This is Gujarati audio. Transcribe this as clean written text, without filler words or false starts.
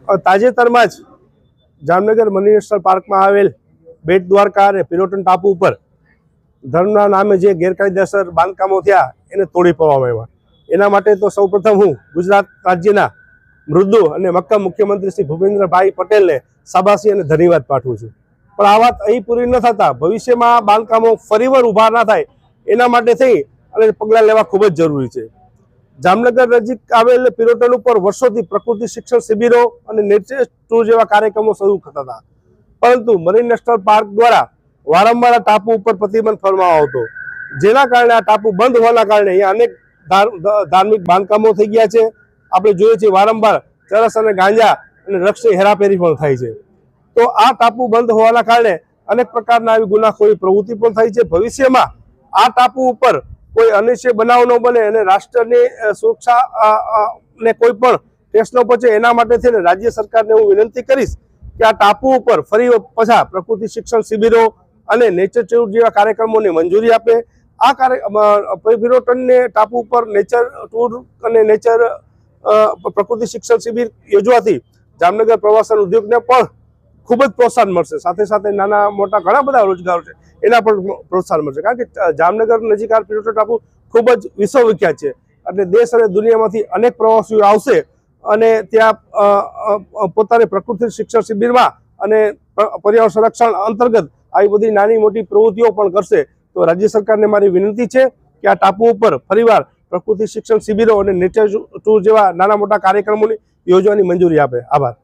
તાજેતરમાં જ જામનગર મરીન નેશનલ પાર્કમાં આવેલ બેટ દ્વારકા અને પિરોટન ટાપુ ઉપર ધર્મના નામે જે ગેરકાયદેસર બાંધકામો થયા એને તોડી પાડવામાં આવ્યા. એના માટે તો સૌપ્રથમ હું ગુજરાત રાજ્યના મૃદુ અને મક્કમ મુખ્યમંત્રી શ્રી ભૂપેન્દ્રભાઈ પટેલને શાબાશી અને ધન્યવાદ પાઠવું છું. પણ આ વાત અહીં પૂરી ન થતા ભવિષ્યમાં બાંધકામો ફરીવાર ઊભા ના થાય એના માટે થઈ અને પગલાં લેવા ખૂબ જ જરૂરી છે. જામનગર નજીક આવેલ પિરોટન ઉપર વર્ષોથી પ્રકૃતિ શિક્ષણ શિબિરો અને નેચર ટૂર જેવા કાર્યક્રમો શરૂ થતા હતા, પરંતુ મરીન નેશનલ પાર્ક દ્વારા વારંવાર આ ટાપુ ઉપર પ્રતિબંધ ફરવામાં આવતો, જેના કારણે આ ટાપુ બંધ હોવાના કારણે અહીંયા અનેક ધાર્મિક બાંધકામો થઈ ગયા છે. આપણે જોઈએ છીએ વારંવાર ચરસ અને ગાંજા અને ડ્રગ્સની હેરાફેરી પણ થાય છે. તો આ ટાપુ બંધ હોવાના કારણે અનેક પ્રકારના આવી ગુનાખોરી પ્રવૃત્તિ પણ થાય છે. ભવિષ્યમાં આ ટાપુ ઉપર કોઈ અનિશ્ચય બનાવ ન બને અને રાષ્ટ્રની સુરક્ષા ને કોઈ પણ ઠેસ ન પહોંચે એના માટે થઈને રાજ્ય સરકારને હું વિનંતી કરીશ કે આ ટાપુ ઉપર ફરી પાછા પ્રકૃતિ શિક્ષણ શિબિરો અને નેચર ટૂર જેવા કાર્યક્રમોને મંજૂરી આપે. આ પિરોટનને ટાપુ ઉપર નેચર ટૂર અને નેચર પ્રકૃતિ શિક્ષણ શિબિર યોજવાથી જામનગર પ્રવાસન ઉદ્યોગને પણ ખૂબ જ પ્રોત્સાહન મળશે. સાથે સાથે નાના મોટા ઘણા બધા રોજગારો છે એના પણ પ્રોત્સાહન મળશે, કારણ કે જામનગર નજીક આ પિરોટન ટાપુ ખૂબ જ વિશ્વવિખ્યાત છે. એટલે દેશ અને દુનિયામાંથી અનેક પ્રવાસીઓ આવશે અને ત્યાં પોતાની પ્રકૃતિ શિક્ષણ શિબિરમાં અને પર્યાવરણ સંરક્ષણ અંતર્ગત આવી બધી નાની મોટી પ્રવૃત્તિઓ પણ કરશે. તો રાજ્ય સરકારને મારી વિનંતી છે કે આ ટાપુ ઉપર ફરીવાર પ્રકૃતિ શિક્ષણ શિબિરો અને નેચર ટૂર જેવા નાના મોટા કાર્યક્રમોની યોજવાની મંજૂરી આપે. આભાર.